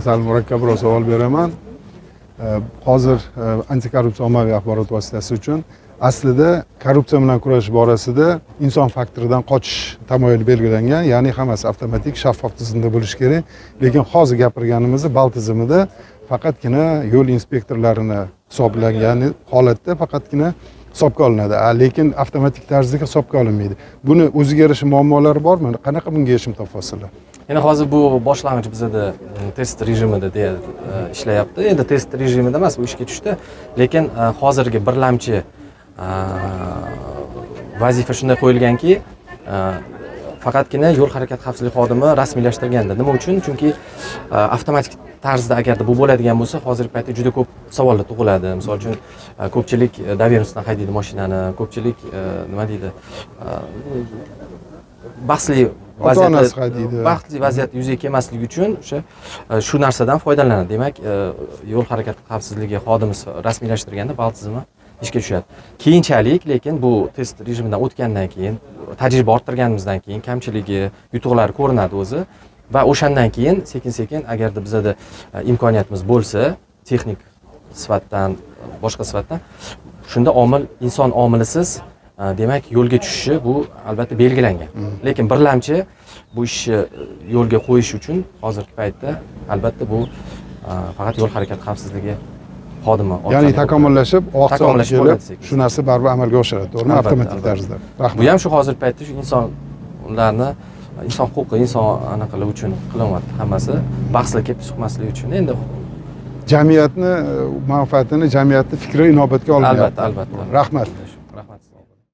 sal murakkabroq savol beraman. Hozir antikorrupsiya ommaviy axborot vositasi uchun aslida korrupsiya bilan kurash borasida inson faktoridan qochish tamoyili belgilangan, ya'ni hammasi avtomatik, shaffof tizimda bo'lishi kerak. Lekin hozir gapirganimiz bal tizimida faqatgina yo'l inspektorlarini hisoblangan holatda faqatgina hisobga olinadi. Lekin avtomatik tarzda hisobga olinmaydi. Buni o'ziga yarasha muammolari bormi? Qanaqa bunga yechim topasizlar? Endi hozir bu boshlang'ich bizada test rejimida ishlayapti. Endi test rejimida emas, bu ishga tushdi. Lekin hozirgi birlamchi vazifa shunday qo'yilganki, faqatgina yo'l harakati xavfsizligi xodimi rasmiylashtirganda. Nima uchun? Chunki avtomatik tarzda agarda bu bo'ladigan bo'lsa, hozirgi paytda juda ko'p savollar tug'iladi. Misol uchun, ko'pchilik dovernosdan haydaydi mashinani, ko'pchilik nima deydi, bahsli vaziyat yuzaga kelmasligi uchun shu narsadan foydalanadi. Demak, yo'l harakati xavfsizligi xodimi rasmiylashtirganda bal tizimi ishga tushadi. Keyinchalik, lekin bu test rejimidan o'tgandan keyin, tajriba orttirganimizdan keyin kamchiligi, yutuqlari ko'rinadi o'zi va o'shandan keyin sekin-sekin agarda bizada imkoniyatimiz bo'lsa, texnik sifatdan, boshqa sifatdan, shunda omil, inson omilisiz demak yo'lga tushishi bu albatta belgilangan. Lekin birlamchi bu ishni yo'lga qo'yish uchun hozirgi paytda albatta bu faqat yo'l harakati xavfsizligi xodimi. Ya'ni takomillashib, oqsoqlashib kelib, shu narsa baribir amalga oshiradi, to'g'rimi? Avtomatik tarzda. Rahmat. Bu ham shu hozirgi paytda shu insonlarni, inson huquqi, inson anaqilar uchun qilyapti hammasi, bahslar kelib chiqmasligi uchun. Endi jamiyatni manfaatini, jamiyatni fikri inobatga olinadi. Albatta. Rahmat.